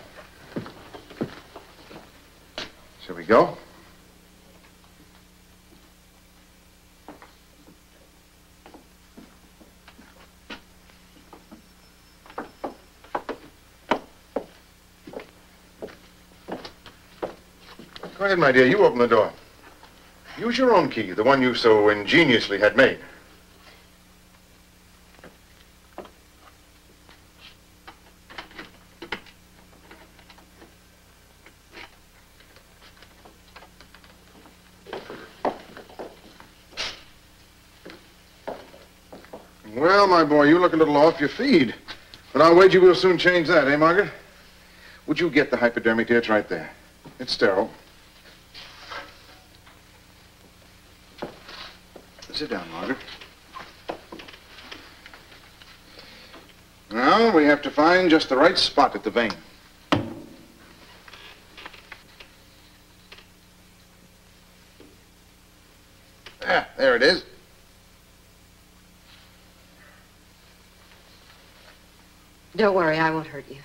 Shall we go? Go ahead, my dear. You open the door. Use your own key, the one you so ingeniously had made. Well, my boy, you look a little off your feed. But I'll wager we'll soon change that, eh, Margaret? Would you get the hypodermic here? It's right there. It's sterile. Sit down, Margaret. Now, we have to find just the right spot at the vein. There it is. Don't worry, I won't hurt you.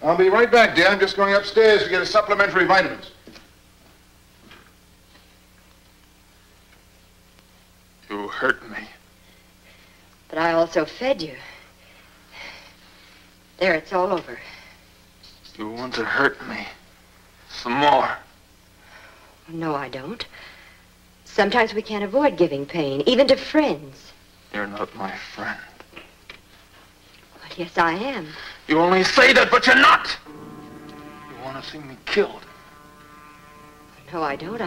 I'll be right back, dear. I'm just going upstairs to get a supplementary vitamins. You hurt me. But I also fed you. There, it's all over. You want to hurt me. Some more. No, I don't. Sometimes we can't avoid giving pain, even to friends. You're not my friend. But yes, I am. You only say that, but you're not. You want to see me killed. No, I don't.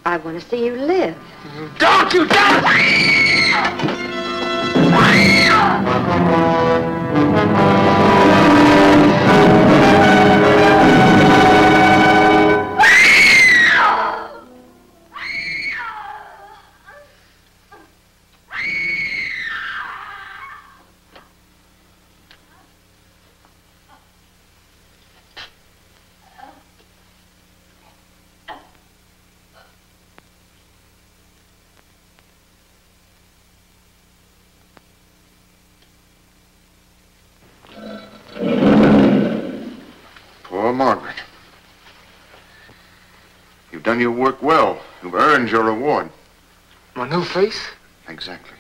I want to see you live. You don't! You don't! Poor Margaret. You've done your work well. You've earned your reward. My new face? Exactly.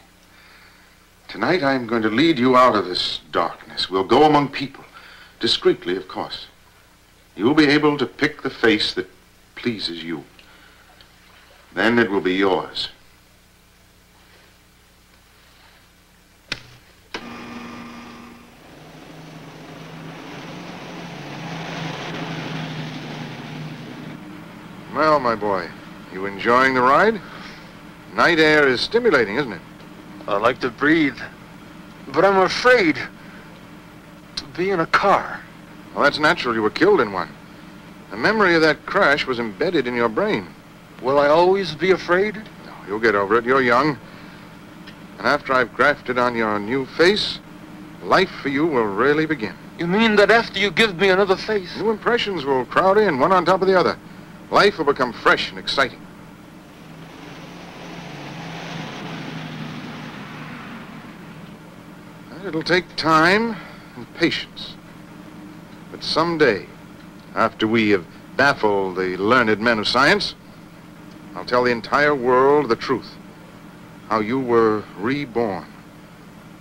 Tonight I'm going to lead you out of this darkness. We'll go among people. Discreetly, of course. You'll be able to pick the face that pleases you. Then it will be yours. Well, my boy, you enjoying the ride? Night air is stimulating, isn't it? I like to breathe, but I'm afraid to be in a car. Well, that's natural. You were killed in one. The memory of that crash was embedded in your brain. Will I always be afraid? No, you'll get over it. You're young. And after I've grafted on your new face, life for you will really begin. You mean that after you give me another face? New impressions will crowd in, one on top of the other. Life will become fresh and exciting. And it'll take time and patience. But someday, after we have baffled the learned men of science, I'll tell the entire world the truth. How you were reborn.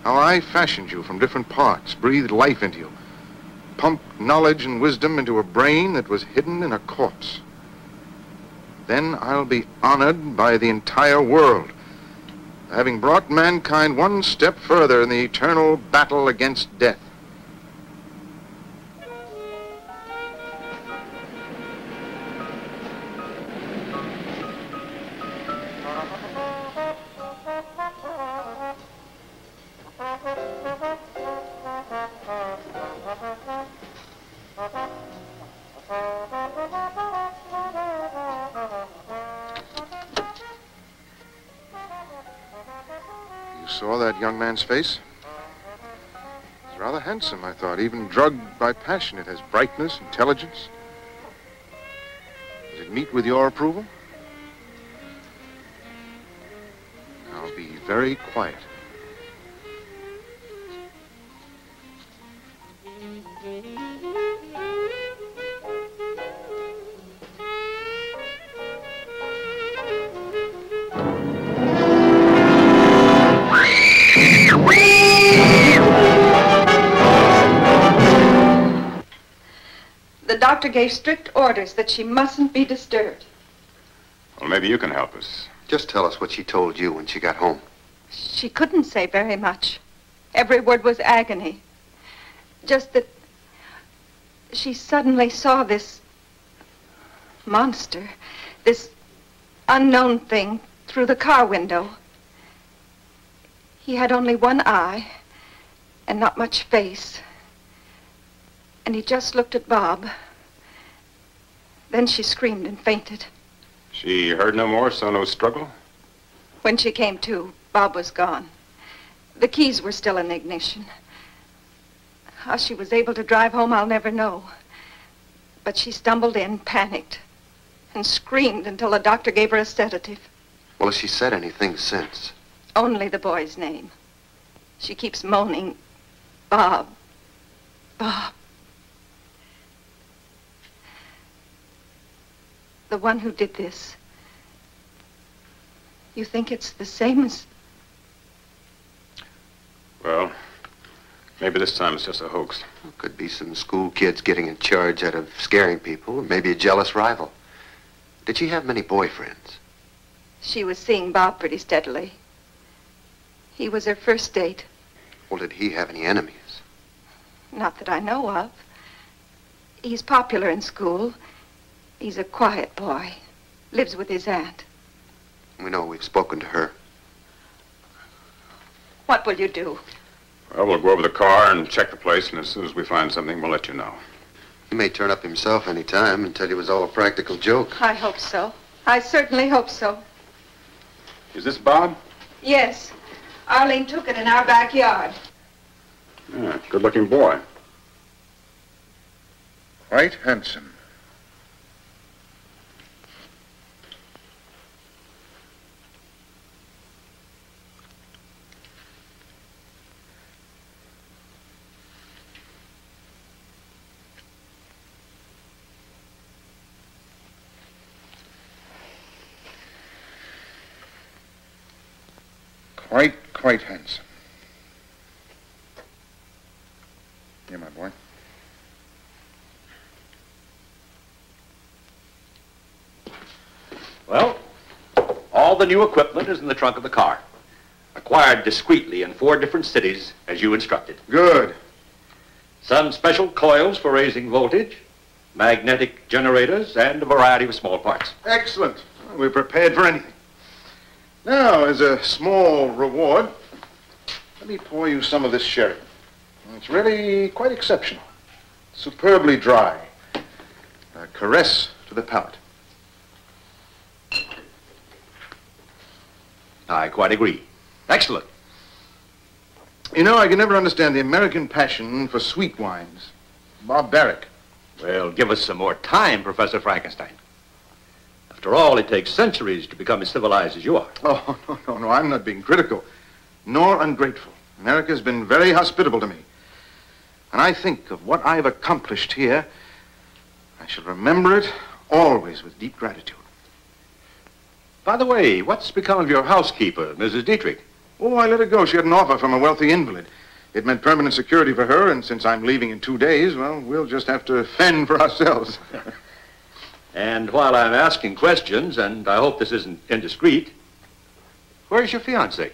How I fashioned you from different parts, breathed life into you, pumped knowledge and wisdom into a brain that was hidden in a corpse. Then I'll be honored by the entire world, having brought mankind one step further in the eternal battle against death. Saw that young man's face? He's rather handsome, I thought. Even drugged by passion, it has brightness, intelligence. Does it meet with your approval? I'll be very quiet. The doctor gave strict orders that she mustn't be disturbed. Well, maybe you can help us. Just tell us what she told you when she got home. She couldn't say very much. Every word was agony. Just that she suddenly saw this monster, this unknown thing through the car window. He had only one eye and not much face. And he just looked at Bob. Then she screamed and fainted. She heard no more, saw no struggle? When she came to, Bob was gone. The keys were still in the ignition. How she was able to drive home, I'll never know. But she stumbled in, panicked, and screamed until the doctor gave her a sedative. Well, has she said anything since? Only the boy's name. She keeps moaning, Bob, Bob. The one who did this. You think it's the same as... Well, maybe this time it's just a hoax. Could be some school kids getting in charge out of scaring people, or maybe a jealous rival. Did she have many boyfriends? She was seeing Bob pretty steadily. He was her first date. Well, did he have any enemies? Not that I know of. He's popular in school. He's a quiet boy. Lives with his aunt. We know we've spoken to her. What will you do? Well, we'll go over the car and check the place, and as soon as we find something, we'll let you know. He may turn up himself any time and tell you it was all a practical joke. I hope so. I certainly hope so. Is this Bob? Yes. Arlene took it in our backyard. Yeah, good-looking boy. Quite handsome. Quite handsome. Here, my boy. Well, all the new equipment is in the trunk of the car. Acquired discreetly in 4 different cities, as you instructed. Good. Some special coils for raising voltage. magnetic generators, and a variety of small parts. Excellent. We're prepared for anything. Now, as a small reward, let me pour you some of this sherry. It's really quite exceptional. Superbly dry. A caress to the palate. I quite agree. Excellent. You know, I can never understand the American passion for sweet wines. Barbaric. Well, give us some more time, Professor Frankenstein. After all, it takes centuries to become as civilized as you are. Oh, no, I'm not being critical, nor ungrateful. America's been very hospitable to me. And I think of what I've accomplished here, I shall remember it always with deep gratitude. By the way, what's become of your housekeeper, Mrs. Dietrich? Oh, I let her go. She had an offer from a wealthy invalid. It meant permanent security for her, and since I'm leaving in 2 days, well, we'll just have to fend for ourselves. And while I'm asking questions, and I hope this isn't indiscreet, where's your fiancée?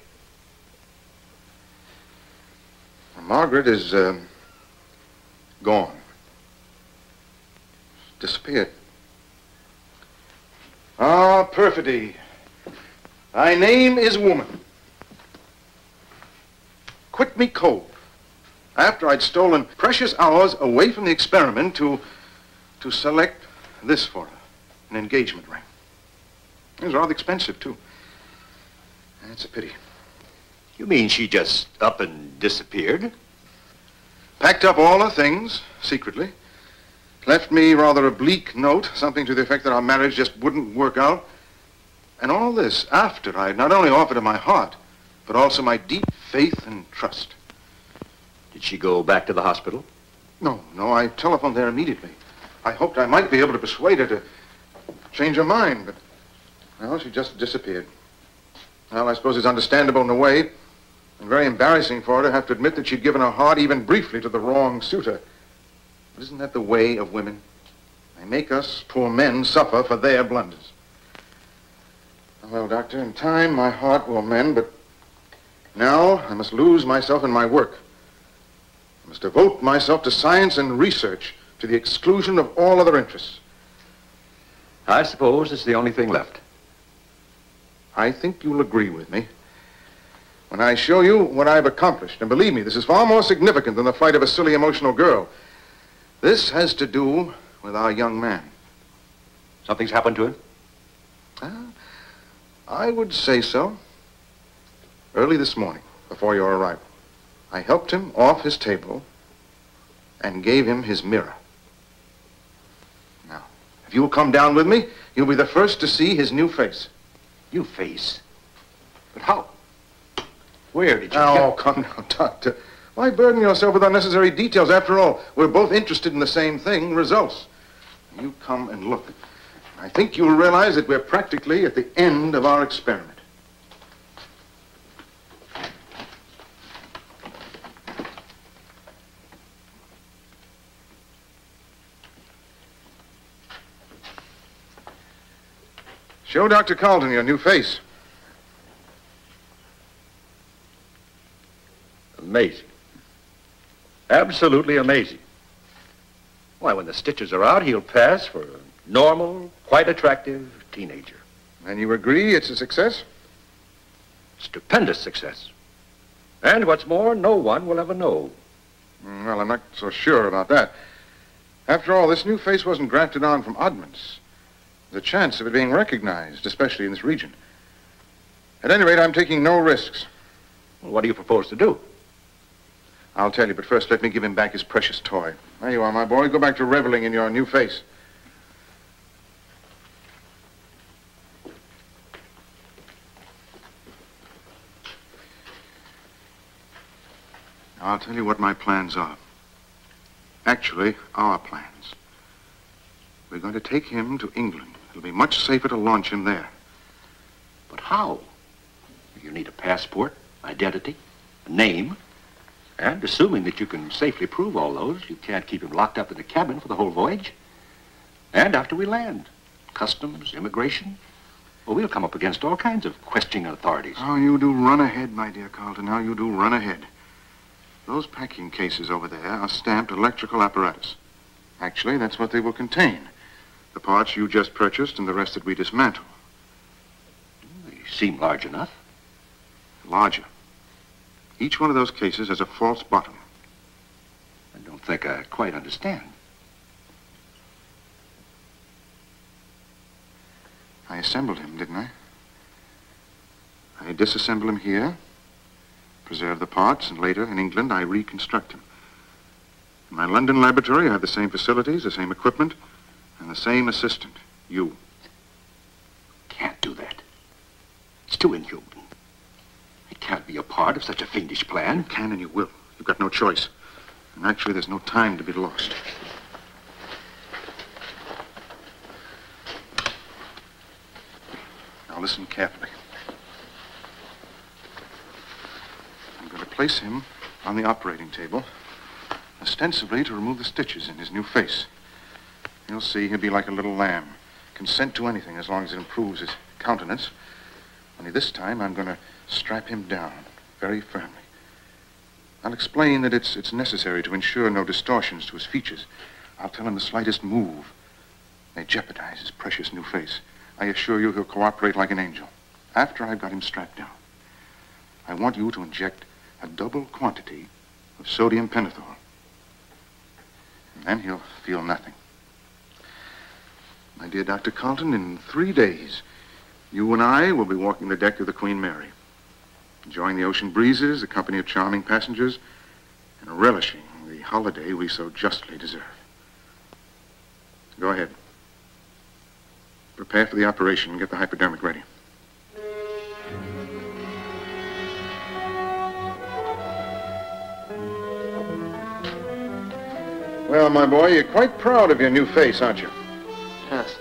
Margaret is, gone. Disappeared. Ah, perfidy. Thy name is woman. Quit me cold. After I'd stolen precious hours away from the experiment to select this for her, an engagement ring. It was rather expensive, too. It's a pity. You mean she just up and disappeared? Packed up all her things, secretly. Left me rather a bleak note, something to the effect that our marriage just wouldn't work out. And all this after I had not only offered her my heart, but also my deep faith and trust. Did she go back to the hospital? No, I telephoned there immediately. I hoped I might be able to persuade her to change her mind, but, well, she just disappeared. Well, I suppose it's understandable in a way, and very embarrassing for her to have to admit that she'd given her heart even briefly to the wrong suitor. But isn't that the way of women? They make us poor men suffer for their blunders. Well, Doctor, in time my heart will mend, but now I must lose myself in my work. I must devote myself to science and research to the exclusion of all other interests. I suppose it's the only thing left. I think you'll agree with me when I show you what I've accomplished. And believe me, this is far more significant than the flight of a silly, emotional girl. This has to do with our young man. Something's happened to him? I would say so. Early this morning, before your arrival, I helped him off his table and gave him his mirror. Now, if you'll come down with me, you'll be the first to see his new face. New face? But how? Where did you come now, Doctor. Why burden yourself with unnecessary details? After all, we're both interested in the same thing, results. You come and look. I think you'll realize that we're practically at the end of our experiment. Show Dr. Carlton your new face. Amazing. Absolutely amazing. Why, when the stitches are out, he'll pass for a normal, quite attractive teenager. And you agree it's a success? Stupendous success. And what's more, no one will ever know. Well, I'm not so sure about that. After all, this new face wasn't grafted on from oddments. There's a chance of it being recognized, especially in this region. At any rate, I'm taking no risks. Well, what do you propose to do? I'll tell you, but first let me give him back his precious toy. There you are, my boy. Go back to reveling in your new face. Now, I'll tell you what my plans are. Actually, our plans. We're going to take him to England. It'll be much safer to launch him there. But how? You need a passport, identity, a name, and assuming that you can safely prove all those, you can't keep him locked up in the cabin for the whole voyage. And after we land, customs, immigration, well, we'll come up against all kinds of questioning authorities. How you do run ahead, my dear Carlton. How you do run ahead. Those packing cases over there are stamped electrical apparatus. Actually, that's what they will contain. The parts you just purchased and the rest that we dismantle. They seem large enough. Larger. Each one of those cases has a false bottom. I don't think I quite understand. I assembled him, didn't I? I disassemble him here, preserve the parts, and later, in England, I reconstruct him. In my London laboratory, I have the same facilities, the same equipment, and the same assistant, you. Can't do that. It's too inhuman. I can't be a part of such a fiendish plan. You can and you will. You've got no choice. And actually, there's no time to be lost. Now listen carefully. I'm going to place him on the operating table, ostensibly to remove the stitches in his new face. You'll see he'll be like a little lamb, consent to anything as long as it improves his countenance. Only this time, I'm going to strap him down very firmly. I'll explain that it's necessary to ensure no distortions to his features. I'll tell him the slightest move may jeopardize his precious new face. I assure you he'll cooperate like an angel. After I've got him strapped down, I want you to inject a double quantity of sodium pentothal. And then he'll feel nothing. My dear Dr. Carlton, in 3 days, you and I will be walking the deck of the Queen Mary, enjoying the ocean breezes, the company of charming passengers, and relishing the holiday we so justly deserve. Go ahead. Prepare for the operation and get the hypodermic ready. Well, my boy, you're quite proud of your new face, aren't you? Yes.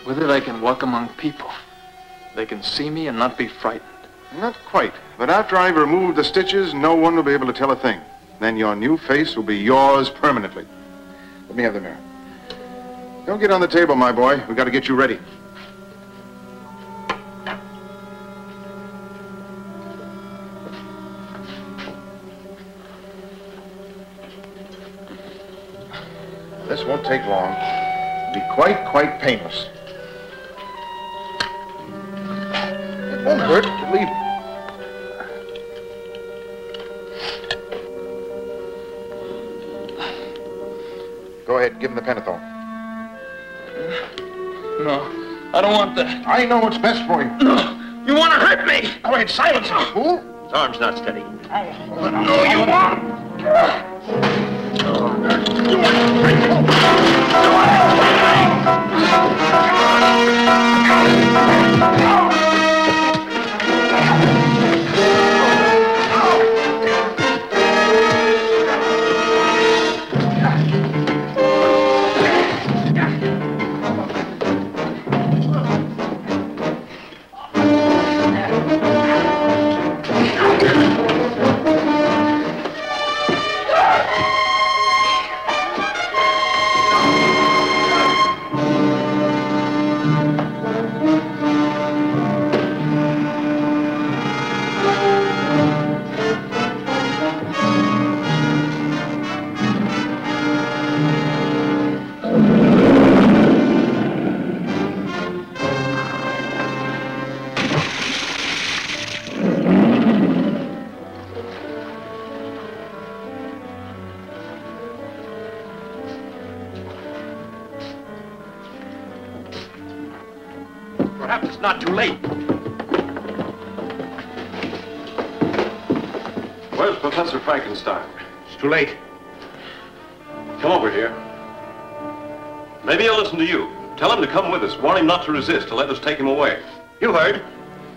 With it, I can walk among people. They can see me and not be frightened. Not quite. But after I've removed the stitches, no one will be able to tell a thing. Then your new face will be yours permanently. Let me have the mirror. Don't get on the table, my boy. We've got to get you ready. This won't take long. It'll be quite painless. It won't hurt, believe me. Go ahead, give him the pentothal. No, I don't want that. I know what's best for you. No, you want to hurt me. Go ahead, silence him, fool. His arm's not steady. No, you won't. Perhaps it's not too late. Where's Professor Frankenstein? It's too late. Come over here. Maybe he'll listen to you. Tell him to come with us. Warn him not to resist, to let us take him away. You heard.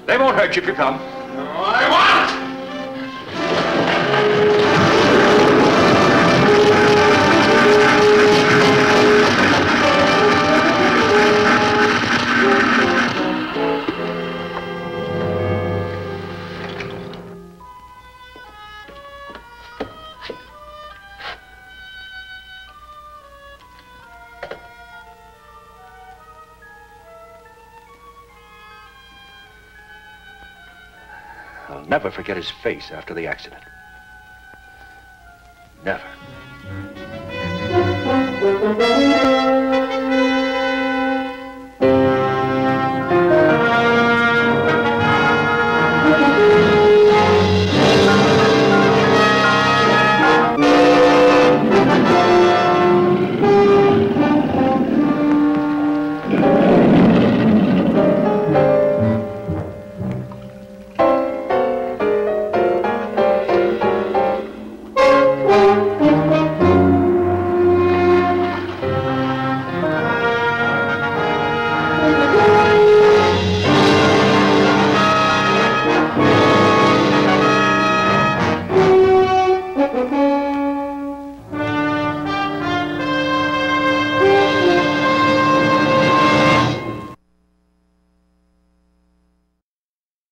They won't hurt you if you come. I want! I'll never forget his face after the accident. Never. Thank you.